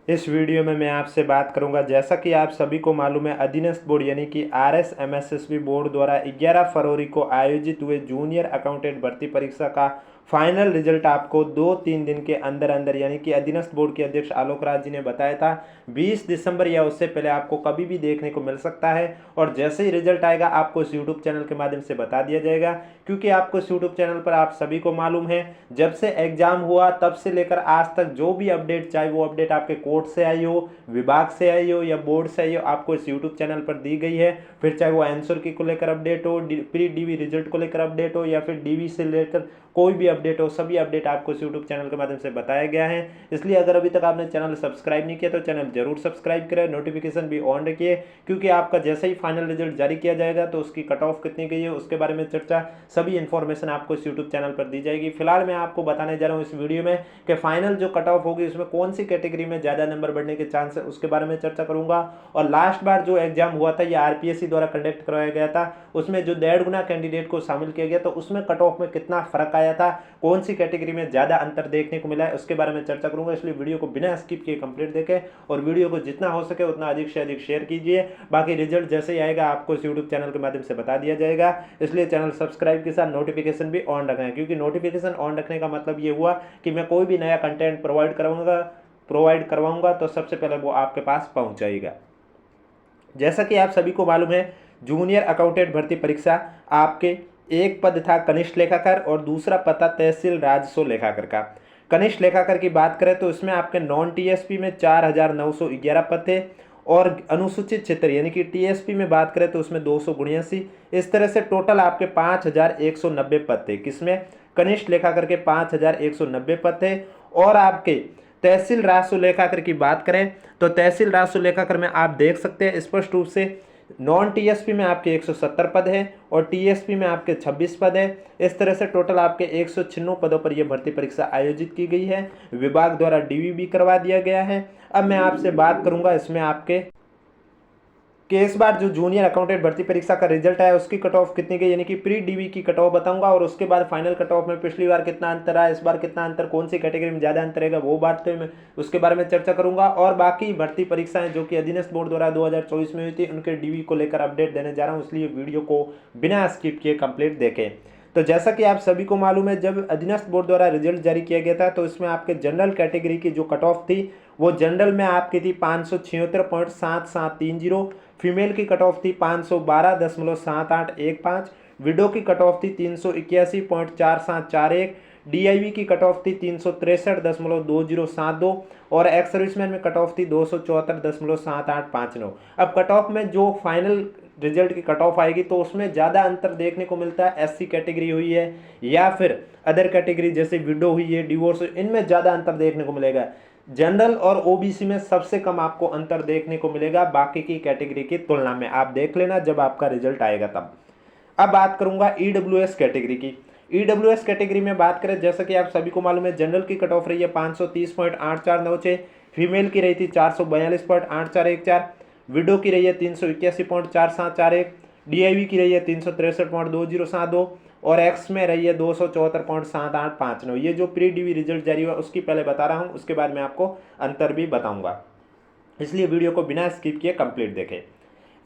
इस वीडियो में मैं आपसे बात करूंगा, जैसा कि आप सभी को मालूम है, अधीनस्थ बोर्ड यानी कि RSMSSB बोर्ड द्वारा 11 फरवरी को आयोजित हुए जूनियर अकाउंटेंट भर्ती परीक्षा का फाइनल रिजल्ट आपको 2-3 दिन के अंदर अंदर, यानी कि अधीनस्थ बोर्ड के अध्यक्ष आलोक राज जी ने बताया था 20 दिसंबर या उससे पहले आपको कभी भी देखने को मिल सकता है। और जैसे ही रिजल्ट आएगा आपको इस यूट्यूब चैनल के माध्यम से बता दिया जाएगा, क्योंकि आपको इस यूट्यूब चैनल पर आप सभी को मालूम है जब से एग्जाम हुआ तब से लेकर आज तक जो भी अपडेट, चाहे वो अपडेट आपके कोर्ट से आई हो, विभाग से आई हो या बोर्ड से आई हो, आपको इस यूट्यूब चैनल पर दी गई है। फिर चाहे वो आंसर की को लेकर अपडेट हो, प्री डीवी रिजल्ट को लेकर अपडेट हो या फिर डीवी से लेकर कोई भी अपडेट हो, सभी अपडेट आपको इस यूट्यूब चैनल के माध्यम से बताया गया है। इसलिए अगर अभी तक आपने चैनल सब्सक्राइब नहीं किया तो चैनल जरूर सब्सक्राइब करें, नोटिफिकेशन भी ऑन रखिए, क्योंकि आपका जैसे ही फाइनल रिजल्ट जारी किया जाएगा तो उसकी कट ऑफ कितनी गई है उसके बारे में चर्चा, सभी इन्फॉर्मेशन आपको इस यूट्यूब चैनल पर दी जाएगी। फिलहाल मैं आपको बताने जा रहा हूँ इस वीडियो में कि फाइनल जो कट ऑफ होगी उसमें कौन सी कैटेगरी में ज़्यादा नंबर बढ़ने के चांस है उसके बारे में चर्चा करूंगा। और लास्ट बार जो एग्जाम हुआ था, ये RPSC द्वारा कंडक्ट करवाया गया था, उसमें जो 1.5 गुना कैंडिडेट को शामिल किया गया तो उसमें कट ऑफ में कितना फर्क आया था, कौन सी कैटेगरी में ज़्यादा अंतर देखने को मिला है उसके बारे में चर्चा करूंगा। इसलिए वीडियो को बिना स्किप किए कंप्लीट देखें और वीडियो को जितना हो सके उतना अधिक से अधिक शेयर कीजिए। बाकी रिजल्ट जैसे ही आएगा आपको इस यूट्यूब चैनल के माध्यम से बता दिया जाएगा, इसलिए चैनल सब्सक्राइब के साथ नोटिफिकेशन भी ऑन रखना है, क्योंकि नोटिफिकेशन ऑन रखने का मतलब ये हुआ कि मैं कोई भी नया कंटेंट प्रोवाइड करवाऊंगा तो सबसे पहले वो आपके पास पहुंच जाएगा। जैसा कि आप सभी को मालूम है, जूनियर अकाउंटेंट भर्ती परीक्षा आपके एक पद था कनिष्ठ लेखाकार और दूसरा पद था तहसील राजस्व लेखाकार का। कनिष्ठ लेखाकार की बात करें तो इसमें आपके नॉन TSP में 4911 पद थे और अनुसूचित क्षेत्र यानी कि TSP में बात करें तो उसमें 279। इस तरह से टोटल आपके 5190 पद थे। किसमें? कनिष्ठ लेखाकार के 5190 पद थे। और आपके तहसील राजस्व लेखाकार की बात करें तो तहसील राजस्व लेखाकार में आप देख सकते हैं स्पष्ट रूप से नॉन TSP में आपके 170 पद है और TSP में आपके 26 पद है। इस तरह से टोटल आपके 196 पदों पर यह भर्ती परीक्षा आयोजित की गई है। विभाग द्वारा DV भी करवा दिया गया है। अब मैं आपसे बात करूंगा इसमें आपके कि इस बार जो जूनियर अकाउंटेंट भर्ती परीक्षा का रिजल्ट आया उसकी कट ऑफ कितनी गई, यानी कि प्री डीवी की कट ऑफ बताऊंगा और उसके बाद फाइनल कट ऑफ में पिछली बार कितना अंतर आया, इस बार कितना अंतर, कौन सी कैटेगरी में ज़्यादा अंतर रहेगा वो बात तो मैं उसके बारे में चर्चा करूंगा। और बाकी भर्ती परीक्षाएं जो कि अधीनस्थ बोर्ड द्वारा 2024 में हुई थी उनके डीवी को लेकर अपडेट देने जा रहा हूँ, इसलिए वीडियो को बिना स्किप किए कंप्लीट देखें। तो जैसा कि आप सभी को मालूम है, जब अधीनस्थ बोर्ड द्वारा रिजल्ट जारी किया गया था तो इसमें आपके जनरल कैटेगरी की जो कट ऑफ थी वो जनरल में आपकी थी 576.7730, फीमेल की कट ऑफ थी 512.7815, विडो की कट ऑफ थी 381.4741, DIV की कट ऑफ थी 363.2072 और एक्स सर्विसमैन में कट ऑफ थी 274.7859। अब कट ऑफ में जो फाइनल रिजल्ट की कट ऑफ आएगी तो उसमें ज़्यादा अंतर देखने को मिलता है SC कैटेगरी हुई है या फिर अदर कैटेगरी जैसे विडो हुई है, डिवोर्स, इनमें ज़्यादा अंतर देखने को मिलेगा। जनरल और OBC में सबसे कम आपको अंतर देखने को मिलेगा बाकी की कैटेगरी की तुलना में, आप देख लेना जब आपका रिजल्ट आएगा तब। अब बात करूंगा EWS कैटेगरी की। EWS कैटेगरी में बात करें, जैसा कि आप सभी को मालूम है, जनरल की कट ऑफ रही है 530.8496, फीमेल की रही थी 442.8414, विडो की रही है 381.4741, DIV की रही है 363.2072 और एक्स में रही है 274.7859। ये जो प्री डीवी रिजल्ट जारी हुआ उसकी पहले बता रहा हूँ, उसके बाद मैं आपको अंतर भी बताऊंगा, इसलिए वीडियो को बिना स्किप किए कंप्लीट देखें।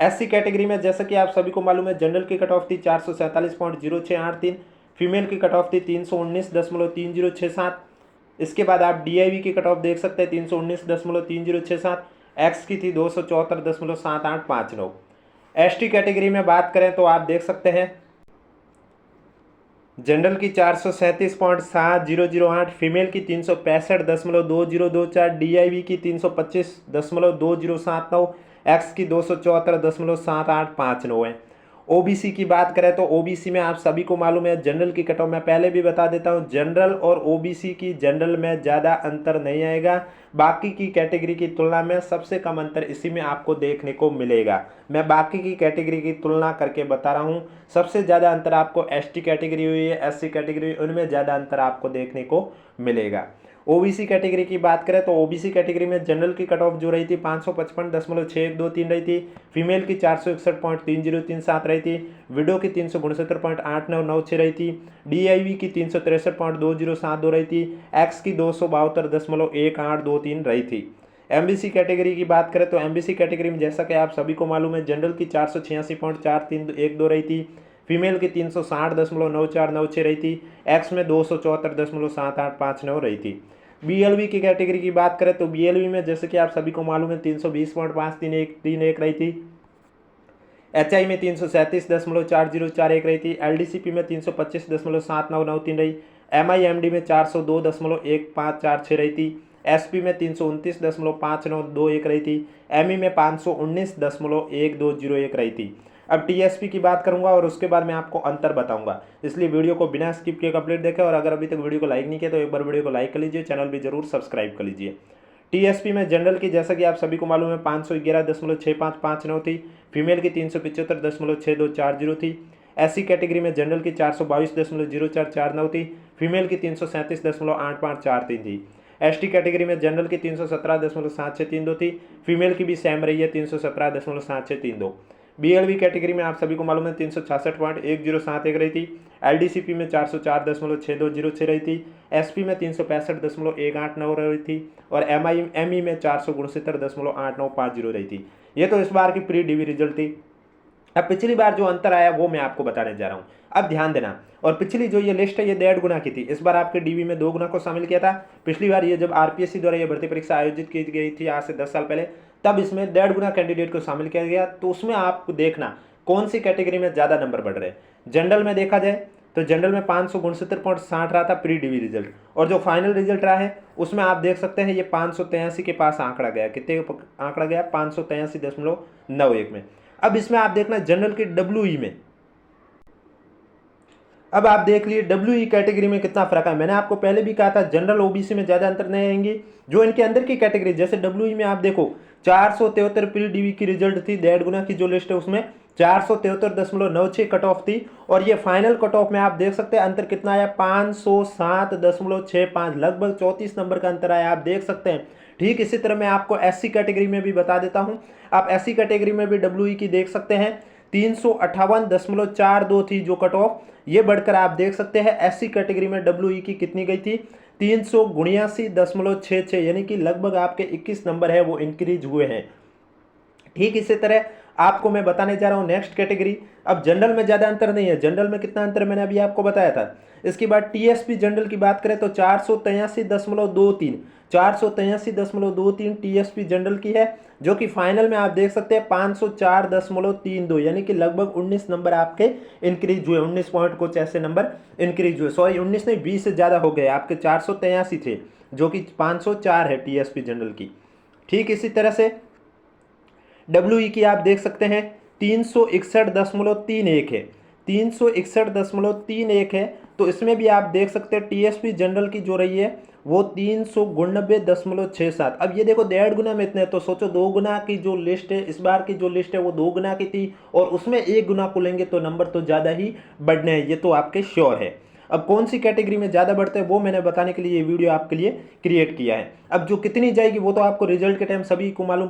SC कैटेगरी में जैसा कि आप सभी को मालूम है, जनरल की कट ऑफ थी 447.0683, फीमेल की कट ऑफ थी 319.3067, इसके बाद आप DIV की कट ऑफ देख सकते हैं 319.3067, एक्स की थी 274.7859। ST कैटेगरी में बात करें तो आप देख सकते हैं जनरल की 437.7008, फीमेल की 365.2024, DIV की 325.2079, एक्स की 274.7859 है। OBC की बात करें तो OBC में आप सभी को मालूम है जनरल की कट ऑफ मैं पहले भी बता देता हूं, जनरल और OBC की जनरल में ज़्यादा अंतर नहीं आएगा, बाकी की कैटेगरी की तुलना में सबसे कम अंतर इसी में आपको देखने को मिलेगा। मैं बाकी की कैटेगरी की तुलना करके बता रहा हूं, सबसे ज़्यादा अंतर आपको ST कैटेगरी हुई है, SC कैटेगरी, उनमें ज़्यादा अंतर आपको देखने को मिलेगा। OBC कैटेगरी की बात करें तो OBC कैटेगरी में जनरल की कट ऑफ जो रही थी 555.6123 रही थी, फीमेल की 461.3037 रही थी, विडो की 369.8996 रही थी, DIV की 363.2072 रही थी, एक्स की 272.1823 रही थी। एमबीसी कैटेगरी की बात करें तो एमबीसी कैटेगरी में जैसा कि आप सभी को मालूम है, जनरल की 486.4312 रही थी, फीमेल की 360.9496 रही थी, एक्स में 274.7859 रही थी। बीएलवी की कैटेगरी की बात करें तो बीएलवी में जैसे कि आप सभी को मालूम है 320.5331 रही थी, एचआई में 337.4041 रही थी, एलडीसीपी में 325.7993 रही, एमआईएमडी में 402.1546 रही थी, एसपी में 329.5921 रही थी, एमई में 519.1201 रही थी। अब टीएसपी की बात करूंगा और उसके बाद मैं आपको अंतर बताऊंगा, इसलिए वीडियो को बिना स्किप किए कंप्लीट देखें। और अगर अभी तक वीडियो को लाइक नहीं किया तो एक बार वीडियो को लाइक कर लीजिए, चैनल भी जरूर सब्सक्राइब कर लीजिए। टीएसपी में जनरल की जैसा कि आप सभी को मालूम है 511.6559 थी, फीमेल की 375.6240 थी, एससी कैटेगरी में जनरल की 422.0449 थी, फीमेल की 337.8543 थी, एसटी कैटेगरी में जनरल की 317.7632 थी, फीमेल की भी सेम रही है 317.7632। बीएलवी कैटेगरी में आप सभी को मालूम है 366.1071 रही थी, एलडीसीपी में 404.6206 रही थी, एसपी में 365.1890 रही थी और एमई में 469.8950 रही थी। ये तो इस बार की प्री डीवी रिजल्ट थी। अब पिछली बार जो अंतर आया वो मैं आपको बताने जा रहा हूँ, अब ध्यान देना। और पिछली जो ये लिस्ट है ये 1.5 गुना की थी, इस बार आपके डीवी में 2 गुना को शामिल किया था। पिछली बार ये जब आरपीएससी द्वारा ये भर्ती परीक्षा आयोजित की गई थी आज से 10 साल पहले, तब इसमें 1.5 गुना कैंडिडेट को शामिल किया गया। तो उसमें आपको देखना कौन सी कैटेगरी में ज़्यादा नंबर बढ़ रहे हैं। जनरल में देखा जाए तो जनरल में 569.60 रहा था प्री डीवी रिजल्ट, और जो फाइनल रिजल्ट रहा है उसमें आप देख सकते हैं ये 583 के पास आंकड़ा गया। कितने आंकड़ा गया? 583.91 में। अब इसमें आप देखना जनरल की डब्ल्यूई में, अब आप देख लिए डब्ल्यूई कैटेगरी में कितना फर्क है। मैंने आपको पहले भी कहा था जनरल ओबीसी में ज्यादा अंतर नहीं आएंगे। जो इनके अंदर की कैटेगरी जैसे डब्ल्यूई में आप देखो 473 प्री डीवी की रिजल्ट थी, 1.5 गुना की जो लिस्ट है उसमें 473.96 कट ऑफ थी, और ये फाइनल कट ऑफ में आप देख सकते हैं अंतर कितना आया 507.65, लगभग 34 नंबर का अंतर आया, आप देख सकते हैं। ठीक इसी तरह मैं आपको एससी कैटेगरी में भी बता देता हूं। आप एससी कैटेगरी में भी डब्ल्यूई की देख सकते हैं 358.42 थी जो कट ऑफ, ये बढ़कर आप देख सकते हैं एससी कैटेगरी में डब्ल्यूई की कितनी गई थी 379.66, यानी कि लगभग आपके 21 नंबर है वो इंक्रीज हुए हैं। ठीक इसी तरह आपको मैं बताने जा रहा हूं नेक्स्ट कैटेगरी। अब जनरल में ज्यादा अंतर नहीं है, जनरल में कितना अंतर मैंने अभी आपको बताया था। इसके बाद टीएसपी जनरल की बात करें तो 483.23 टीएसपी जनरल की है, जो कि फाइनल में आप देख सकते हैं 504.32, यानी कि लगभग 19 नंबर आपके इंक्रीज हुए, 19 पॉइंट कुछ ऐसे नंबर इंक्रीज हुए। सॉरी 19 नहीं, 20 से ज्यादा हो गए, आपके 483 थे जो कि 504 है टीएसपी जनरल की। ठीक इसी तरह से डब्ल्यूई की आप देख सकते हैं 361.31 है, 361.31 है। तो इसमें भी आप देख सकते हैं टीएसपी जनरल की जो रही है वो 399.67। अब ये देखो 1.5 गुना में इतने, तो सोचो 2 गुना की जो लिस्ट है, इस बार की जो लिस्ट है वो 2 गुना की थी, और उसमें 1 गुना को लेंगे तो नंबर तो ज़्यादा ही बढ़ने हैं, ये तो आपके श्योर है। अब कौन सी कैटेगरी में ज़्यादा बढ़ते हैं वो मैंने बताने के लिए ये वीडियो आपके लिए क्रिएट किया है। अब जो कितनी जाएगी वो तो आपको रिजल्ट के टाइम सभी को मालूम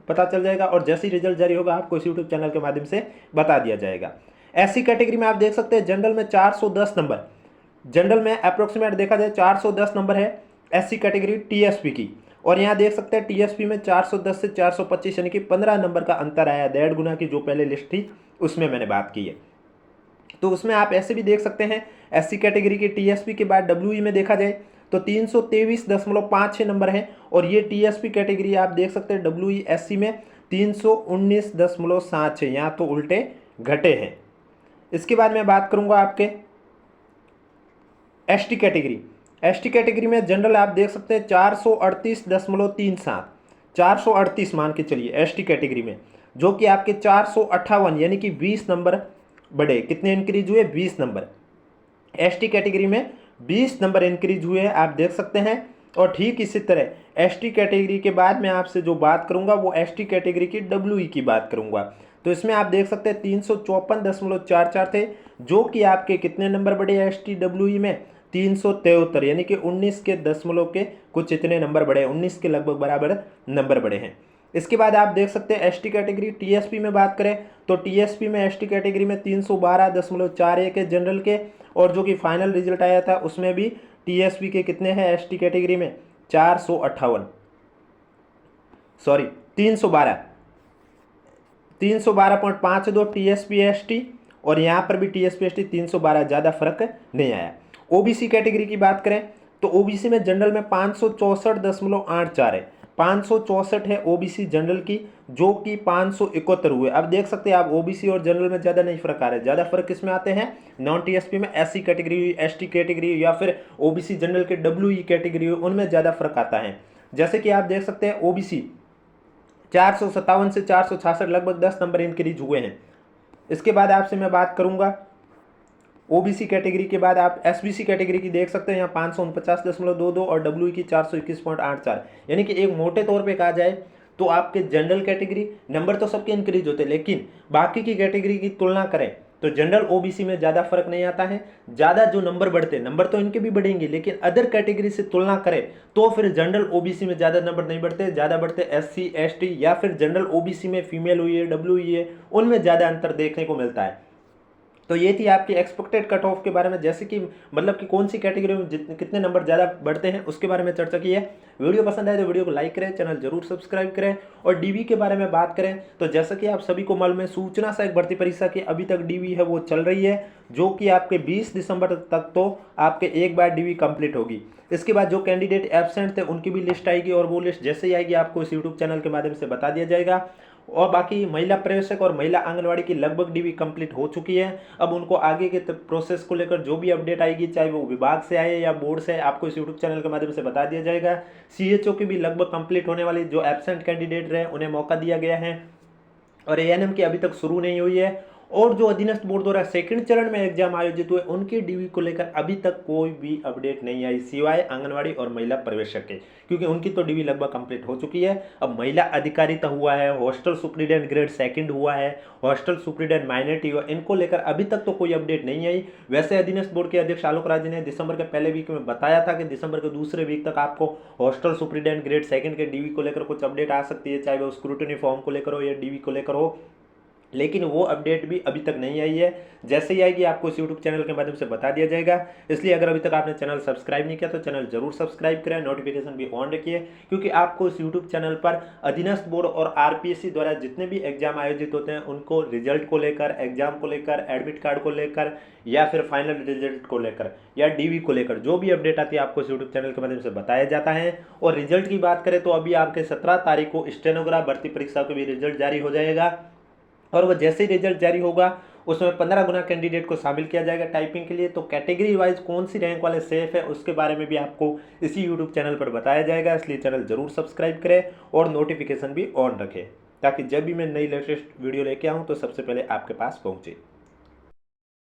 पता चल जाएगा, और जैसे ही रिजल्ट जारी होगा आपको इस यूट्यूब चैनल के माध्यम से बता दिया जाएगा। एससी कैटेगरी में आप देख सकते हैं जनरल में 410 नंबर, जनरल में अप्रोक्सीमेट देखा जाए 410 नंबर है एससी कैटेगरी टीएसपी की, और यहाँ देख सकते हैं टीएसपी में 410 से 425, यानी कि 15 नंबर का अंतर आया, 1.5 गुना की जो पहले लिस्ट थी उसमें मैंने बात की है। तो उसमें आप ऐसे भी देख सकते हैं एससी कैटेगरी की टीएसपी के बाद डब्ल्यूई में देखा जाए तो 323.56 नंबर है, और ये टीएसपी कैटेगरी आप देख सकते हैं डब्ल्यूई एससी में 319.76, यहाँ तो उल्टे घटे हैं। इसके बाद मैं बात करूंगा आपके एसटी कैटेगरी। एसटी कैटेगरी में जनरल आप देख सकते हैं 438.37, 438 मान के चलिए एसटी कैटेगरी में, जो कि आपके 458 यानी कि 20 नंबर बढ़े। कितने इंक्रीज हुए? 20 नंबर। एसटी कैटेगरी में 20 नंबर इंक्रीज हुए हैं, आप देख सकते हैं। और ठीक इसी तरह एसटी कैटेगरी के बाद मैं आपसे जो बात करूंगा वो एसटी कैटेगरी की डब्ल्यूई की बात करूंगा। तो इसमें आप देख सकते हैं 354.44 थे, जो कि आपके कितने नंबर बढ़े एसटी डब्ल्यूई में? 373, यानी कि 19 के दशमलव के कुछ इतने नंबर बढ़े, 19 के लगभग बराबर नंबर बढ़े हैं। इसके बाद आप देख सकते हैं एसटी कैटेगरी टीएसपी में बात करें तो टीएसपी में एसटी कैटेगरी में 312.41 है जनरल के, और जो कि फाइनल रिजल्ट आया था उसमें भी टीएसपी के कितने हैं एसटी कैटेगरी में? 458। सॉरी 312.52 TSP/ST, और यहाँ पर भी TSP/ST 312, ज़्यादा फर्क नहीं आया। ओबीसी कैटेगरी की बात करें तो ओबीसी में जनरल में 564.84 है, 564 है ओबीसी जनरल की, जो कि 571 हुए। अब देख सकते हैं आप ओबीसी और जनरल में ज़्यादा नहीं फर्क आ रहा है, ज़्यादा फर्क किसमें आते हैं, नॉन टीएसपी में, SC कैटेगरी हुई, ST कैटेगरी हुई, या फिर ओबीसी जनरल के WE कैटेगरी हुई, उनमें ज़्यादा फर्क आता है। जैसे कि आप देख सकते हैं ओबीसी 457 से 466 लगभग 10 नंबर इंक्रीज हुए हैं। इसके बाद आपसे मैं बात करूंगा ओबीसी कैटेगरी के बाद आप एसबीसी कैटेगरी की देख सकते हैं, यहाँ 549.22 और डब्ल्यू की 421.84, यानी कि एक मोटे तौर पे कहा जाए तो आपके जनरल कैटेगरी नंबर तो सबके इंक्रीज होते हैं, लेकिन बाकी की कैटेगरी की तुलना करें तो जनरल ओबीसी में ज़्यादा फर्क नहीं आता है। ज़्यादा जो नंबर बढ़ते हैं, नंबर तो इनके भी बढ़ेंगे, लेकिन अदर कैटेगरी से तुलना करें तो फिर जनरल ओबीसी में ज़्यादा नंबर नहीं बढ़ते, ज़्यादा बढ़ते SC ST या फिर जनरल ओबीसी में फीमेल हुई है, WE है, उनमें ज़्यादा अंतर देखने को मिलता है। तो ये थी आपकी एक्सपेक्टेड कट ऑफ के बारे में, जैसे कि मतलब कि कौन सी कैटेगरी में कितने नंबर ज़्यादा बढ़ते हैं उसके बारे में चर्चा की है। वीडियो पसंद आए तो वीडियो को लाइक करें, चैनल जरूर सब्सक्राइब करें। और डीवी के बारे में बात करें तो जैसा कि आप सभी को मालूम है, सूचना सहायक भर्ती परीक्षा की अभी तक डीवी है वो चल रही है, जो कि आपके 20 दिसंबर तक तो आपके एक बार डीवी कंप्लीट होगी। इसके बाद जो कैंडिडेट एब्सेंट थे उनकी भी लिस्ट आएगी, और वो लिस्ट जैसे ही आएगी आपको इस यूट्यूब चैनल के माध्यम से बता दिया जाएगा। और बाकी महिला प्रवेशक और महिला आंगनवाड़ी की लगभग डीवी कंप्लीट हो चुकी है। अब उनको आगे के प्रोसेस को लेकर जो भी अपडेट आएगी, चाहे वो विभाग से आए या बोर्ड से, आपको इस यूट्यूब चैनल के माध्यम से बता दिया जाएगा। CHO की भी लगभग कंप्लीट होने वाली, जो एब्सेंट कैंडिडेट रहे उन्हें मौका दिया गया है, और ANM की अभी तक शुरू नहीं हुई है। और जो अधीनस्थ बोर्ड द्वारा सेकंड चरण में एग्जाम आयोजित हुए उनकी डीवी को लेकर अभी तक कोई भी अपडेट नहीं आई, सिवाय आंगनवाड़ी और महिला प्रवेशक के, क्योंकि उनकी तो डीवी लगभग कंप्लीट हो चुकी है। अब महिला अधिकारिता हुआ है, हॉस्टल सुप्रीडेंट ग्रेड 2 हुआ है, हॉस्टल सुप्रीडेंट माइनॉरिटी हुआ, इनको लेकर अभी तक तो कोई अपडेट नहीं आई। वैसे अधीनस्थ बोर्ड के अध्यक्ष आलोक राज ने दिसंबर के पहले वीक में बताया था कि दिसंबर के दूसरे वीक तक आपको हॉस्टल सुप्रीडेंट ग्रेड 2 के डीवी को लेकर कुछ अपडेट आ सकती है, चाहे वो स्क्रूटनी फॉर्म को लेकर हो या डीवी को लेकर हो, लेकिन वो अपडेट भी अभी तक नहीं आई है। जैसे ही आएगी आपको इस यूट्यूब चैनल के माध्यम से बता दिया जाएगा। इसलिए अगर अभी तक आपने चैनल सब्सक्राइब नहीं किया तो चैनल जरूर सब्सक्राइब करें, नोटिफिकेशन भी ऑन रखिए, क्योंकि आपको इस यूट्यूब चैनल पर अधीनस्थ बोर्ड और RPSC द्वारा जितने भी एग्जाम आयोजित होते हैं उनको रिजल्ट को लेकर, एग्जाम को लेकर, एडमिट कार्ड को लेकर, या फिर फाइनल रिजल्ट को लेकर, या डीवी को लेकर जो भी अपडेट आती है आपको इस यूट्यूब चैनल के माध्यम से बताया जाता है। और रिजल्ट की बात करें तो अभी आपके 17 तारीख को स्टेनोग्राफ भर्ती परीक्षा का भी रिजल्ट जारी हो जाएगा, और वह जैसे ही रिजल्ट जारी होगा उसमें 15 गुना कैंडिडेट को शामिल किया जाएगा टाइपिंग के लिए। तो कैटेगरी वाइज कौन सी रैंक वाले सेफ है उसके बारे में भी आपको इसी यूट्यूब चैनल पर बताया जाएगा, इसलिए चैनल जरूर सब्सक्राइब करें और नोटिफिकेशन भी ऑन रखें, ताकि जब भी मैं नई लेटेस्ट वीडियो लेके आऊँ तो सबसे पहले आपके पास पहुँचे।